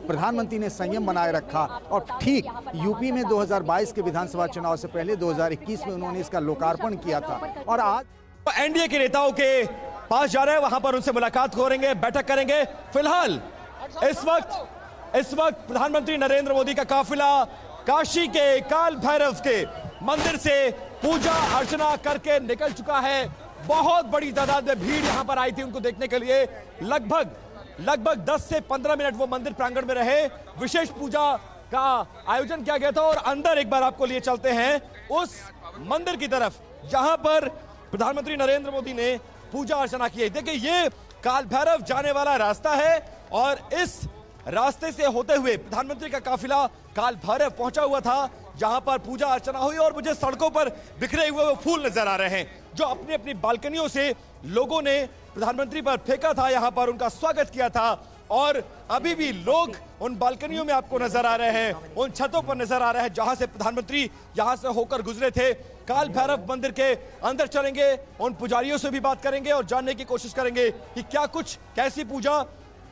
प्रधानमंत्री ने संयम बनाए रखा और ठीक यूपी में 2022 के विधानसभा चुनाव से पहले 2021 में उन्होंने इसका लोकार्पण किया था। और आज एनडीए के नेताओं के पास जा रहे हैं, वहां पर उनसे मुलाकात करेंगे, बैठक करेंगे। फिलहाल इस वक्त प्रधानमंत्री नरेंद्र मोदी का काफिला काशी के काल भैरव के मंदिर से पूजा अर्चना करके निकल चुका है। बहुत बड़ी तादाद में भीड़ यहां पर आई थी उनको देखने के लिए। लगभग 10 से 15 मिनट वो मंदिर प्रांगण में रहे। विशेष पूजा का आयोजन किया गया था और अंदर एक बार आपको लिए चलते हैं उस मंदिर की तरफ जहां पर प्रधानमंत्री नरेंद्र मोदी ने पूजा अर्चना की है। देखिए, ये काल भैरव जाने वाला रास्ता है और इस रास्ते से होते हुए प्रधानमंत्री का काफिला काल भैरव पहुंचा हुआ था जहां पर पूजा अर्चना हुई। और मुझे सड़कों पर बिखरे हुए वो फूल नजर आ रहे हैं जो अपनी अपनी बालकनियों से लोगों ने प्रधानमंत्री पर फेंका था, यहां पर उनका स्वागत किया था। और अभी भी लोग उन बालकनियों में आपको नजर आ रहे हैं, उन छतों पर नजर आ रहे हैं जहां से प्रधानमंत्री यहां से होकर गुजरे थे। काल भैरव मंदिर के अंदर चलेंगे, उन पुजारियों से भी बात करेंगे और जानने की कोशिश करेंगे कि क्या कुछ, कैसी पूजा,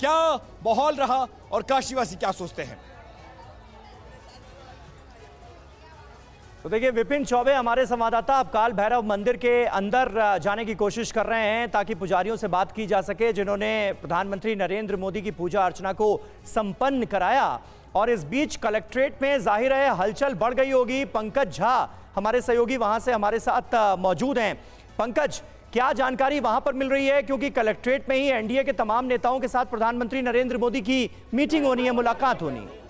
क्या माहौल रहा और काशीवासी क्या सोचते हैं। तो देखिए, विपिन चौबे हमारे संवाददाता अब काल भैरव मंदिर के अंदर जाने की कोशिश कर रहे हैं ताकि पुजारियों से बात की जा सके जिन्होंने प्रधानमंत्री नरेंद्र मोदी की पूजा अर्चना को संपन्न कराया। और इस बीच कलेक्ट्रेट में जाहिर है हलचल बढ़ गई होगी। पंकज झा हमारे सहयोगी वहां से हमारे साथ मौजूद हैं। पंकज, क्या जानकारी वहां पर मिल रही है, क्योंकि कलेक्ट्रेट में ही एनडीए के तमाम नेताओं के साथ प्रधानमंत्री नरेंद्र मोदी की मीटिंग होनी है, मुलाकात होनी है।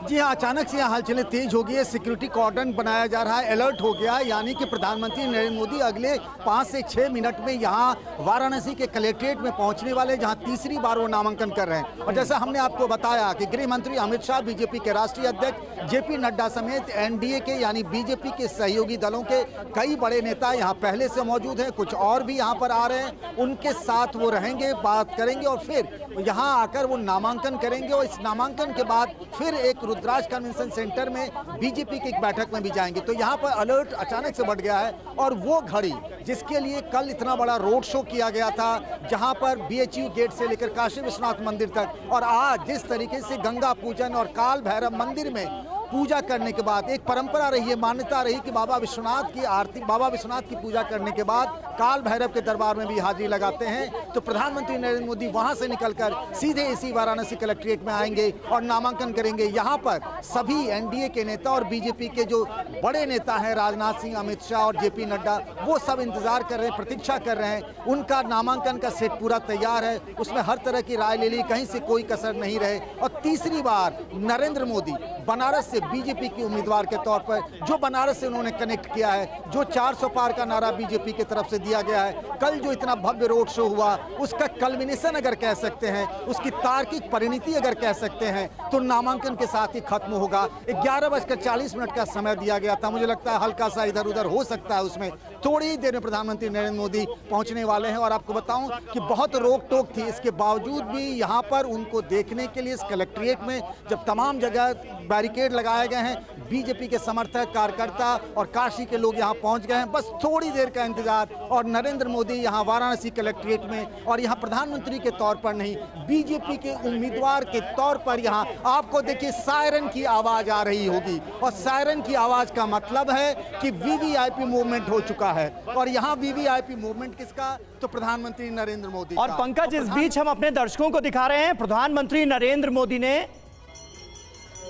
जी हाँ, अचानक से यहाँ हलचलें तेज हो गई है। सिक्योरिटी कॉर्डन बनाया जा रहा है, अलर्ट हो गया है, यानी कि प्रधानमंत्री नरेंद्र मोदी अगले 5 से 6 मिनट में यहाँ वाराणसी के कलेक्ट्रेट में पहुँचने वाले, जहाँ तीसरी बार वो नामांकन कर रहे हैं। और जैसा हमने आपको बताया कि गृह मंत्री अमित शाह, बीजेपी के राष्ट्रीय अध्यक्ष जेपी नड्डा समेत एनडीए के यानी बीजेपी के सहयोगी दलों के कई बड़े नेता यहाँ पहले से मौजूद हैं। कुछ और भी यहाँ पर आ रहे हैं, उनके साथ वो रहेंगे, बात करेंगे और फिर यहाँ आकर वो नामांकन करेंगे। और इस नामांकन के बाद फिर एक रुद्राक्ष कन्वेंशन सेंटर में बीजेपी की एक बैठक में भी जाएंगे। तो यहाँ पर अलर्ट अचानक से बढ़ गया है। और वो घड़ी जिसके लिए कल इतना बड़ा रोड शो किया गया था, जहाँ पर बीएचयू गेट से लेकर काशी विश्वनाथ मंदिर तक, और आज जिस तरीके से गंगा पूजन और काल भैरव मंदिर में पूजा करने के बाद एक परंपरा रही है, मान्यता रही कि बाबा विश्वनाथ की आरती, बाबा विश्वनाथ की पूजा करने के बाद काल भैरव के दरबार में भी हाजिरी लगाते हैं। तो प्रधानमंत्री नरेंद्र मोदी वहां से निकलकर सीधे इसी वाराणसी कलेक्ट्रेट में आएंगे और नामांकन करेंगे। यहाँ पर सभी एनडीए के नेता और बीजेपी के जो बड़े नेता हैं, राजनाथ सिंह, अमित शाह और जेपी नड्डा, वो सब इंतजार कर रहे हैं, प्रतीक्षा कर रहे हैं। उनका नामांकन का सेट पूरा तैयार है, उसमें हर तरह की राय ले ली, कहीं से कोई कसर नहीं रहे। और तीसरी बार नरेंद्र मोदी बनारस से बीजेपी के उम्मीदवार के तौर पर, जो बनारस से उन्होंने कनेक्ट किया है, जो 400 पार का नारा बीजेपी की तरफ से दिया गया है, कल जो इतना भव्य रोड शो हुआ, उसका कल्मिनेशन अगर कह सकते हैं, उसकी तार्किक परिणति अगर कह सकते हैं, तो नामांकन के साथ ही खत्म होगा। 11:40 का समय दिया गया था। मुझे लगता है हल्का सा इधर उधर हो सकता है, उसमें थोड़ी ही देर में प्रधानमंत्री नरेंद्र मोदी पहुंचने वाले हैं। और आपको बताऊं कि बहुत रोक टोक थी, इसके बावजूद भी यहाँ पर उनको देखने के लिए इस कलेक्ट्रेट में जब तमाम जगह बैरिकेड लगाए गए हैं, बीजेपी के समर्थक, कार्यकर्ता और काशी के लोग यहाँ पहुँच गए हैं। बस थोड़ी देर का इंतजार और नरेंद्र मोदी यहाँ वाराणसी कलेक्ट्रेट में, और यहाँ प्रधानमंत्री के तौर पर नहीं, बीजेपी के उम्मीदवार के तौर पर यहाँ आपको देखिए सायरन की आवाज आ रही होगी। और सायरन की आवाज का मतलब है कि वीवीआईपी मूवमेंट हो चुका है। और यहाँ वीवीआईपी मूवमेंट किसका? तो प्रधानमंत्री नरेंद्र मोदी। और पंकज, इस बीच हम अपने दर्शकों को दिखा रहे हैं, प्रधानमंत्री नरेंद्र मोदी ने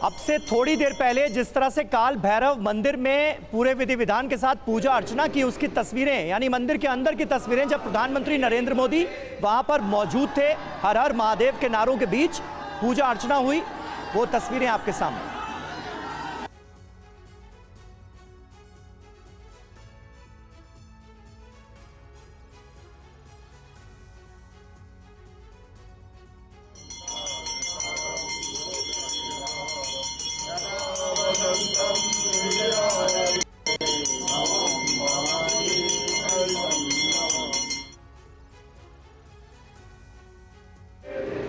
अब से थोड़ी देर पहले जिस तरह से काल भैरव मंदिर में पूरे विधि विधान के साथ पूजा अर्चना की, उसकी तस्वीरें, यानी मंदिर के अंदर की तस्वीरें, जब प्रधानमंत्री नरेंद्र मोदी वहां पर मौजूद थे, हर हर महादेव के नारों के बीच पूजा अर्चना हुई, वो तस्वीरें आपके सामने।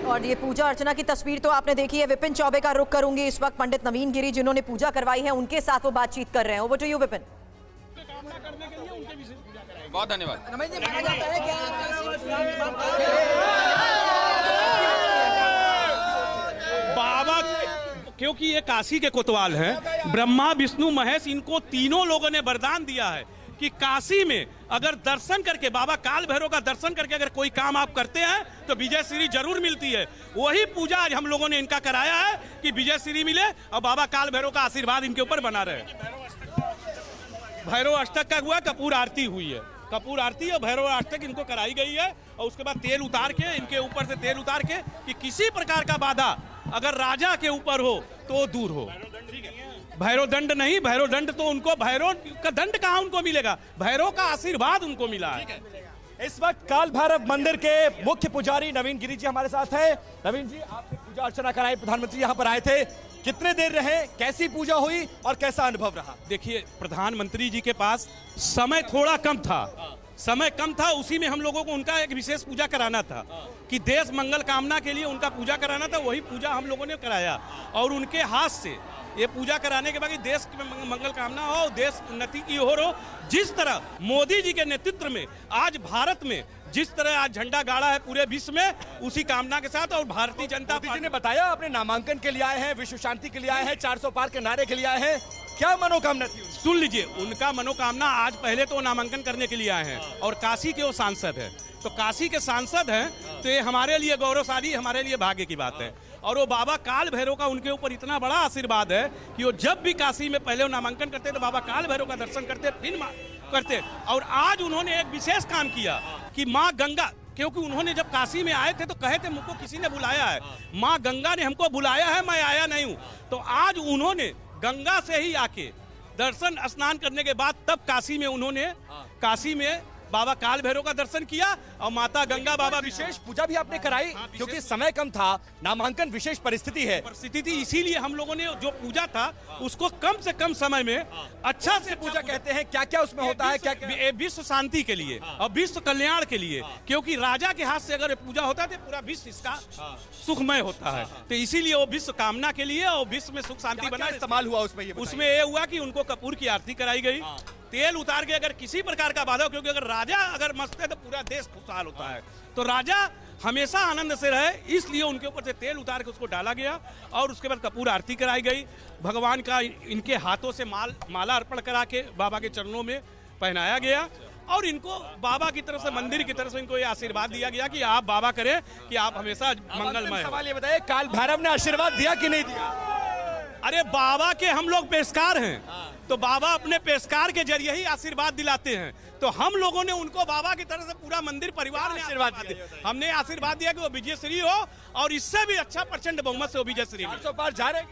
और ये पूजा अर्चना की तस्वीर तो आपने देखी है। विपिन चौबे का रुख करूंगी इस वक्त पंडित नवीन गिरी, जिन्होंने पूजा करवाई है, उनके साथ वो बातचीत कर रहे हैं। Over to you Vipin. बहुत धन्यवाद। क्योंकि ये काशी के कोतवाल हैं, ब्रह्मा विष्णु महेश, इनको तीनों लोगों ने वरदान दिया है कि काशी में अगर दर्शन करके, बाबा काल भैरव का दर्शन करके अगर कोई काम आप करते हैं तो विजय श्री जरूर मिलती है। वही पूजा आज हम लोगों ने इनका कराया है कि विजय श्री मिले और बाबा काल भैरव का आशीर्वाद इनके ऊपर बना रहे। भैरव अष्टक का हुआ, कपूर आरती हुई है, कपूर आरती और भैरव अष्टक इनको कराई गई है। और उसके बाद तेल उतार के, इनके ऊपर से तेल उतार के कि किसी प्रकार का बाधा अगर राजा के ऊपर हो तो दूर हो। भैरव दंड नहीं, भैरव दंड तो उनको, भैरव का दंड कहाँ उनको मिलेगा, भैरव का आशीर्वाद उनको मिला है। इस वक्त काल भैरव मंदिर के मुख्य पुजारी नवीन गिरी जी हमारे साथ हैं। नवीन जी, आपने पूजा अर्चना कराई, प्रधानमंत्री यहाँ पर आए थे, कितने देर रहे, कैसी पूजा हुई और कैसा अनुभव रहा? देखिए, प्रधानमंत्री जी के पास समय थोड़ा कम था, समय कम था, उसी में हम लोगों को उनका एक विशेष पूजा कराना था कि देश मंगल कामना के लिए उनका पूजा कराना था। वही पूजा हम लोगों ने कराया और उनके हाथ से ये पूजा कराने के बाद देश की मंगल कामना हो, देश उन्नति की ओर हो। जिस तरह मोदी जी के नेतृत्व में आज भारत में जिस तरह आज झंडा गाड़ा है पूरे विश्व में, उसी कामना के साथ। और भारतीय जनता पार्टी ने बताया अपने नामांकन के लिए आए हैं, विश्व शांति के लिए आए हैं, 400 पार के नारे के लिए आए हैं, क्या मनोकामना थी? सुन लीजिए, उनका मनोकामना, आज पहले तो नामांकन करने के लिए आए हैं और काशी के वो सांसद हैं, तो काशी के सांसद हैं तो ये हमारे लिए गौरवशाली, हमारे लिए भाग्य की बात है। और वो बाबा काल भैरव का उनके ऊपर इतना बड़ा आशीर्वाद है कि वो जब भी काशी में पहले वो नामांकन करते तो बाबा काल भैरव का दर्शन करते, फिर करते। और आज उन्होंने एक विशेष काम किया कि माँ गंगा, क्योंकि उन्होंने जब काशी में आए थे तो कहे थे मुझको किसी ने बुलाया है, माँ गंगा ने हमको बुलाया है, मैं आया नहीं हूँ। तो आज उन्होंने गंगा से ही आके दर्शन स्नान करने के बाद तब काशी में उन्होंने, काशी में बाबा काल भैरव का दर्शन किया और माता गंगा, बाबा विशेष पूजा भी आपने कराई, क्योंकि समय कम था, नामांकन विशेष परिस्थिति है, परिस्थिति थी, इसीलिए हम लोगों ने जो पूजा था उसको कम से कम समय में अच्छा से पूजा कहते हैं। क्या क्या उसमें होता है? क्या विश्व शांति के लिए और विश्व कल्याण के लिए, क्योंकि राजा के हाथ से अगर पूजा होता है तो पूरा विश्व इसका सुखमय होता है। तो इसीलिए वो विश्व कामना के लिए और विश्व में सुख शांति बना इस्तेमाल हुआ उसमें ये हुआ कि उनको कपूर की आरती कराई गई, तेल उतार के अगर किसी प्रकार का बाधा हो, क्योंकि अगर राजा अगर मस्त है तो पूरा देश खुशहाल होता है, तो राजा हमेशा आनंद से रहे, इसलिए उनके ऊपर से तेल उतार के उसको डाला गया और उसके बाद कपूर आरती कराई गई। भगवान का इनके हाथों से माला अर्पण करा के बाबा के चरणों में पहनाया गया और इनको बाबा की तरफ से, मंदिर की तरफ से इनको ये आशीर्वाद दिया गया कि आप बाबा करें कि आप हमेशा मंगलमय। सवाल ये बताइए, काल भैरव ने आशीर्वाद दिया कि नहीं दिया? अरे बाबा के हम लोग पेशकार हैं, तो बाबा अपने पेशकार के जरिए ही आशीर्वाद दिलाते हैं। तो हम लोगों ने उनको बाबा की तरफ से पूरा मंदिर परिवार ने आशीर्वाद दिया, हमने आशीर्वाद दिया कि वो विजय श्री हो और इससे भी अच्छा प्रचंड बहुमत से वो विजय श्री। 400 पार जा रहे हैं,